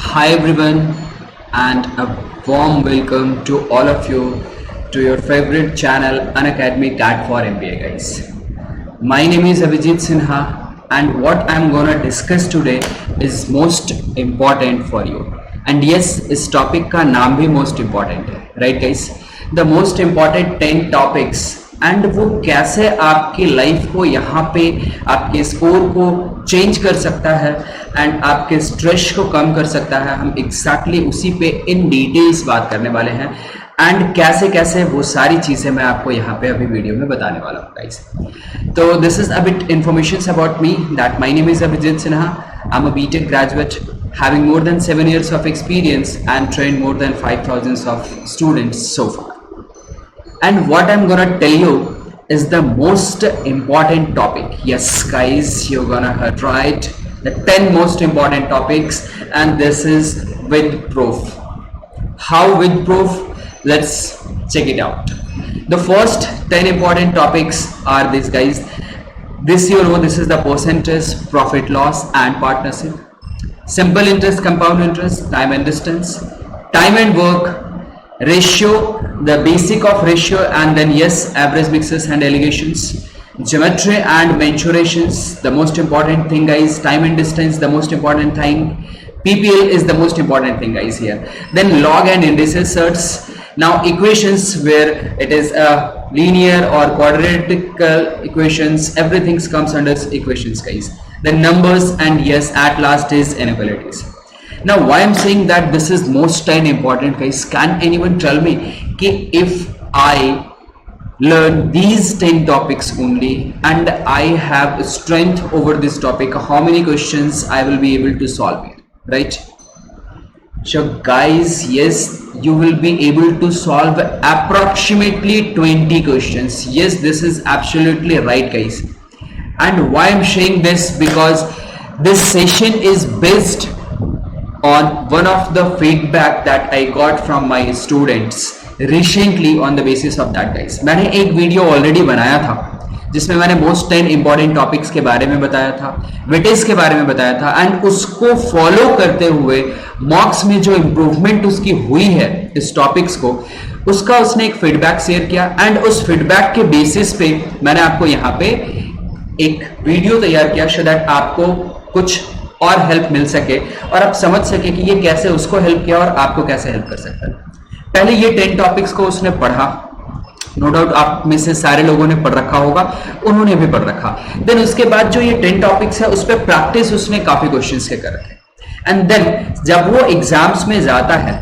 Hi everyone, and a warm welcome to all of you to your favorite channel Unacademy CAT4MBA guys. My name is Abhijeet Sinha, and what I'm gonna discuss today is most important for you. And yes, इस topic का नाम भी most important है, right guys? The most important 10 topics and वो कैसे आपकी life को यहाँ पे आपके स्कोर को चेंज कर सकता है एंड आपके स्ट्रेस को कम कर सकता है, हम एग्जैक्टली उसी पे इन डिटेल्स बात करने वाले हैं एंड कैसे कैसे वो सारी चीज़ें मैं आपको यहाँ पे अभी वीडियो में बताने वाला हूँ गाइस. तो this is a bit information about me that my name is Abhijeet Sinha. I am a BTech graduate having more than 7 years of experience and trained more than 5,000 of students so far. And what I'm gonna tell you is the most important topic. Yes guys, you're gonna heard right, the 10 most important topics, and this is with proof. How with proof? Let's check it out. The first 10 important topics are these guys. This you know, this is the percentage, profit loss and partnership, simple interest, compound interest, time and distance, time and work, ratio, the basic of ratio, and then yes, average mixes and allegations, geometry and mensurations, the most important thing guys, time and distance, the most important thing, PPL is the most important thing guys here, then log and indices certs, now equations where it is a linear or quadratical equations, everything comes under equations guys, then numbers, and yes, at last is inequalities. Now why I'm saying that this is most 10 important guys, can anyone tell me कि if I learn these 10 topics only and I have strength over this topic, how many questions I will be able to solve it, right? So guys, yes, you will be able to solve approximately 20 questions. Yes, this is absolutely right guys. And why I'm saying this, because this session is based on one of the feedback that I got from my students recently. On the basis of that guys, मैंने एक video already बनाया था जिसमें मैंने most 10 important topics के बारे में बताया था, वेटेज के बारे में बताया था, एंड उसको फॉलो करते हुए मॉक्स में जो इम्प्रूवमेंट उसकी हुई है इस टॉपिक्स को, उसका उसने एक फीडबैक शेयर किया एंड उस फीडबैक के बेसिस पे मैंने आपको यहाँ पे एक वीडियो तैयार किया सो दैट आपको कुछ और हेल्प मिल सके और आप समझ सके कि ये कैसे उसको हेल्प किया और आपको कैसे हेल्प कर सकता है. पहले ये 10 टॉपिक्स को उसने पढ़ा, नो डाउट आप में से सारे लोगों ने पढ़ रखा होगा, उन्होंने भी पढ़ रखा. देन उसके बाद जो ये 10 टॉपिक्स है उस पर प्रैक्टिस उसने काफी क्वेश्चंस के कर रखे, एंड देन जब वो एग्जाम्स में जाता है,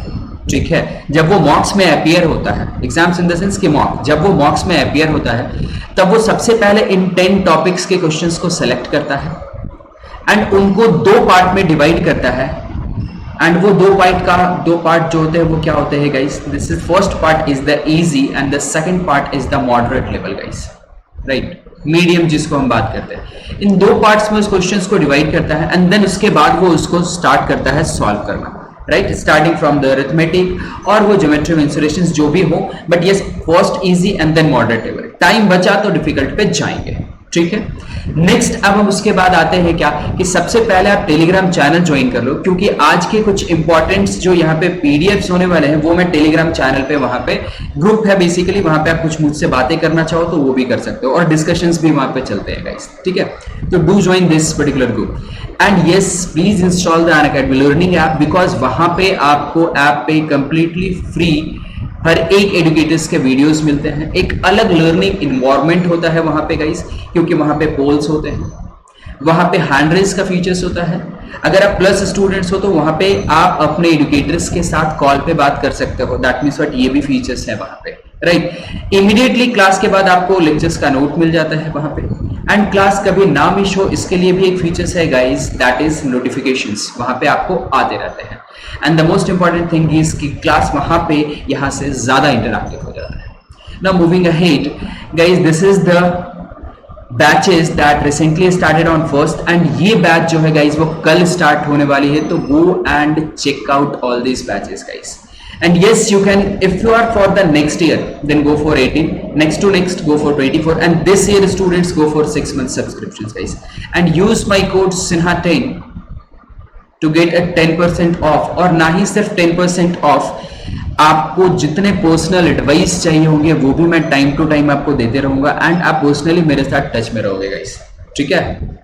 ठीक है, जब वो मॉक्स में अपीयर होता है, एग्जाम्स इन द सेंस कि मॉक, जब वो मॉक्स में अपीयर होता है तब वो सबसे पहले इन 10 टॉपिक्स के क्वेश्चंस को सेलेक्ट करता है एंड उनको दो पार्ट में डिवाइड करता है. एंड वो दो पार्ट जो होते हैं वो क्या होते हैं guys, this is first part is the easy and the second part is the moderate level guys, right, medium जिसको हम बात करते हैं. इन दो पार्ट्स में उस क्वेश्चंस को डिवाइड करता है एंड देन उसके बाद वो उसको स्टार्ट करता है सॉल्व करना, right, starting from the arithmetic और वो ज्योमेट्री मेंसुरेशंस जो भी हो, but yes first easy and then moderate level. Time बचा तो डिफिकल्ट पे जाएंगे, ठीक है. नेक्स्ट अब हम उसके बाद आते हैं क्या कि सबसे पहले आप टेलीग्राम चैनल ज्वाइन कर लो, क्योंकि आज के कुछ इंपॉर्टेंट्स जो यहाँ पे पीडीएफ्स होने वाले हैं वो मैं टेलीग्राम चैनल पे, वहां पे ग्रुप है बेसिकली, वहां पे आप कुछ मुझसे बातें करना चाहो तो वो भी कर सकते हो और डिस्कशंस भी वहां पे चलते हैं गाइस, ठीक है. तो do join this particular group and yes please install the Unacademy learning app, because वहां पे आपको ऐप पे कंप्लीटली फ्री हर एक एडुकेटर्स के वीडियोस मिलते हैं. एक अलग लर्निंग इन्वायरमेंट होता है वहां पे गाइस, क्योंकि वहां पे पोल्स होते हैं, वहां पे हैंड रेज का फीचर्स होता है. अगर आप प्लस स्टूडेंट्स हो तो वहां पे आप अपने एडुकेटर्स के साथ कॉल पे बात कर सकते हो, दैट मीन्स व्हाट, ये भी फीचर्स है वहां पे, राइट. इमीडिएटली क्लास के बाद आपको लेक्चर्स का नोट मिल जाता है वहां पे, एंड क्लास कभी ना मिस हो इसके लिए भी एक फीचर्स है गाइस, दैट इज नोटिफिकेशंस, वहां पे आपको आते रहते हैं. And the most important thing is कि क्लास वहां पे यहां से ज्यादा इंटरैक्टिव हो जाता है. Now moving ahead guys, this is the batches that recently started on first, and ये बैच जो है गाइस वो कल स्टार्ट होने वाली है, तो go and check out all this batches guys. And yes, you can, if you are for the next year, then go for 18, next to next go for 24, and this year students go for 6 months subscriptions guys, and use my code Sinha10 to get a 10% off, और ना ही सिर्फ 10% of, आपको जितने personal advice चाहिए होंगे वो भी मैं टाइम टू टाइम आपको देते रहूंगा, एंड आप पर्सनली मेरे साथ टच में रहोगे गाइस, ठीक है।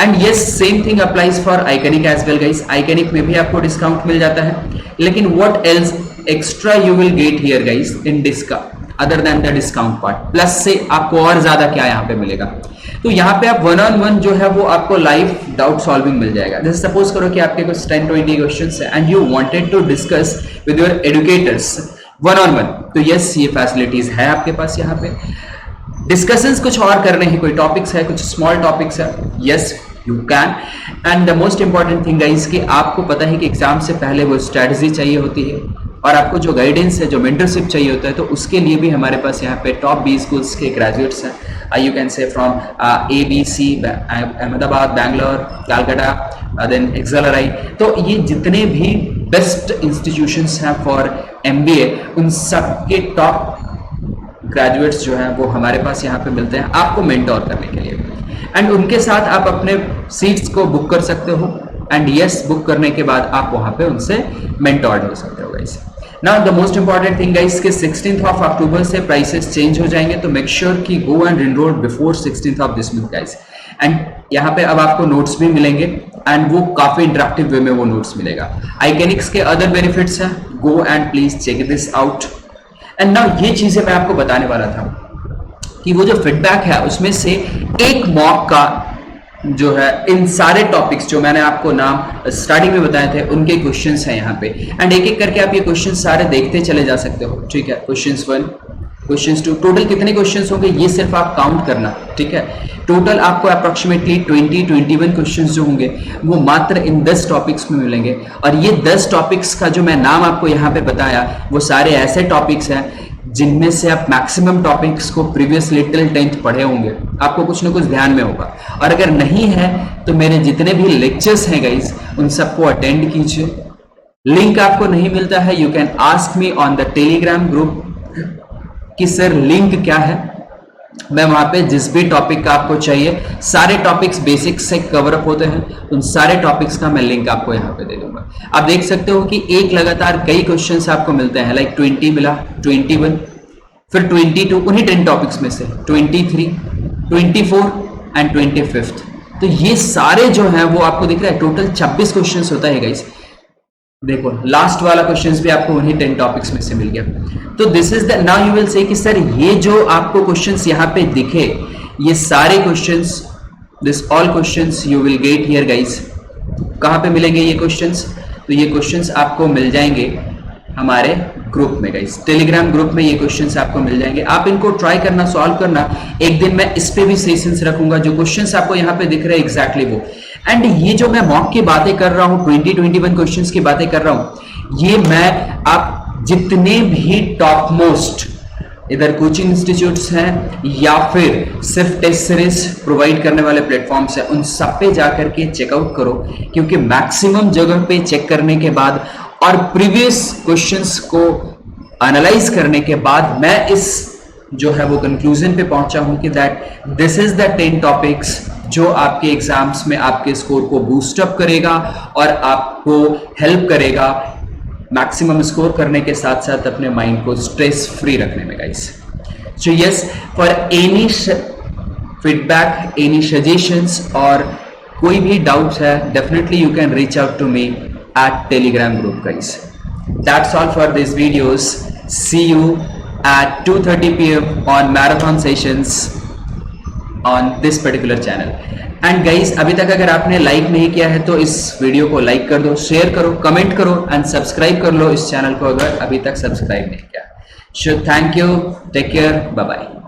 And yes, same thing applies for Iconic as well guys. Iconic में भी आपको डिस्काउंट मिल जाता है, लेकिन what else extra you will get here guys in discount other than the discount part, plus से आपको और ज्यादा क्या यहाँ पे मिलेगा। तो यहाँ पे आप 1-on-1 जो है वो आपको लाइव डाउट सॉल्विंग मिल जाएगा। जैसे सपोज करो कि आपके कुछ 10-20 क्वेश्चंस है and you wanted to discuss with your educators 1-on-1, तो यस, ये फैसिलिटीज है आपके पास। यहाँ पे डिस्कशंस कुछ और करने हैं, कोई टॉपिक्स है, कुछ स्मॉल टॉपिक्स है, yes you can. And the most important thing guys कि आपको पता है कि एग्जाम से पहले वो स्ट्रेटजी चाहिए होती है, और आपको जो गाइडेंस है, जो मेंटरशिप चाहिए होता है, तो उसके लिए भी हमारे पास यहाँ पे टॉप 20 स्कूल्स के ग्रेजुएट्स हैं। You can say from ABC, Ahmedabad, Bangalore, Calcutta, then XLRI। तो ये जितने भी बेस्ट इंस्टीट्यूशंस हैं फॉर MBA, उन सब के टॉप ग्रेजुएट्स जो हैं वो हमारे पास यहाँ पे मिलते हैं आपको मेंटोर करने के लिए, एंड उनके साथ आप अपने सीट्स को बुक कर सकते हो, एंड यस, बुक करने के बाद आप वहां पे उनसे मेंटोर्ड हो सकते हो guys. Now the most important thing guys कि 16th ऑफ अक्टूबर से प्राइसेस चेंज हो जाएंगे, तो मेक श्योर कि go and enrol before 16th of this month guys. And यहाँ पे अब आपको नोट्स भी मिलेंगे, एंड वो काफी इंटरेक्टिव वे में वो नोट्स मिलेगा। आइकनिक्स के अदर बेनिफिट्स हैं, go and please check this out. And now ये चीजें मैं आपको बताने वाला था कि वो जो फीडबैक है उसमें से एक मॉक का जो है, इन सारे टॉपिक्स जो मैंने आपको नाम स्टार्टिंग में बताए थे उनके क्वेश्चंस हैं यहाँ पे, एंड एक एक करके आप ये क्वेश्चंस सारे देखते चले जा सकते हो, ठीक है। क्वेश्चंस 1, क्वेश्चंस 2, टोटल कितने क्वेश्चंस होंगे ये सिर्फ आप काउंट करना, ठीक है। टोटल आपको अप्रोक्सीमेटली 20-21 क्वेश्चंस जो होंगे वो मात्र इन 10 टॉपिक्स में मिलेंगे, और ये 10 टॉपिक्स का जो मैं नाम आपको यहाँ पे बताया वो सारे ऐसे टॉपिक्स हैं जिनमें से आप मैक्सिमम टॉपिक्स को प्रीवियसली टिल 10th पढ़े होंगे, आपको कुछ ना कुछ ध्यान में होगा, और अगर नहीं है तो मेरे जितने भी लेक्चर्स हैं गाइस उन सबको अटेंड कीजिए। लिंक आपको नहीं मिलता है, you can ask me on the Telegram group कि सर लिंक क्या है। मैं वहां पे जिस भी टॉपिक का आपको चाहिए, सारे टॉपिक्स बेसिक्स से कवर अप होते हैं, उन सारे टॉपिक्स का मैं लिंक आपको यहाँ पे दे दूंगा। आप देख सकते हो कि एक लगातार कई क्वेश्चंस आपको मिलते हैं, लाइक 20 मिला, 21, फिर 22, उन्हीं 10 टॉपिक्स में से 23, 24 एंड 25। तो ये सारे जो हैं वो आपको दिख रहा है, टोटल 26 क्वेश्चंस होता है गाइस। देखो लास्ट वाला क्वेश्चंस भी आपको उन्हीं 10 टॉपिक्स में से मिल गया। तो this is the, now you will say कि सर ये जो आपको क्वेश्चंस यहाँ पे दिखे, ये सारे questions, this all questions you will get here guys. कहाँ पे मिलेंगे ये क्वेश्चंस? तो ये क्वेश्चंस आपको मिल जाएंगे हमारे ग्रुप में गाइस, टेलीग्राम ग्रुप में ये क्वेश्चंस आपको मिल जाएंगे। आप इनको ट्राई करना, सॉल्व करना। एक दिन मैं इस पे भी सेशंस रखूंगा, जो क्वेश्चंस आपको यहाँ पे दिख रहे हैं एग्जैक्टली वो। एंड ये जो मैं मॉक की बातें कर रहा हूँ, 20-21 क्वेश्चंस की बातें कर रहा हूँ, ये मैं आप जितने भी टॉप मोस्ट इधर कोचिंग इंस्टीट्यूट्स हैं या फिर सिर्फ टेस्ट सीरीज प्रोवाइड करने वाले प्लेटफॉर्म्स हैं, उन सब पे जाकर के चेकआउट करो, क्योंकि मैक्सिमम जगह पे चेक करने के बाद और प्रीवियस क्वेश्चंस को एनालाइज करने के बाद मैं इस जो है वो कंक्लूजन पे पहुंचा हूं कि that this is the 10 topics जो आपके एग्जाम्स में आपके स्कोर को बूस्ट अप करेगा और आपको हेल्प करेगा मैक्सिमम स्कोर करने के साथ साथ अपने माइंड को स्ट्रेस फ्री रखने में guys. So yes, for any feedback, any suggestions और कोई भी डाउट्स है, definitely you can reach out to me at Telegram group guys. That's all for these videos. See you at 2:30 PM on marathon sessions on this particular channel. And guys, अभी तक अगर आपने like नहीं किया है तो इस वीडियो को लाइक कर दो, शेयर करो, कमेंट करो एंड सब्सक्राइब कर लो इस चैनल को अगर अभी तक सब्सक्राइब नहीं किया। So thank you, take care, bye bye.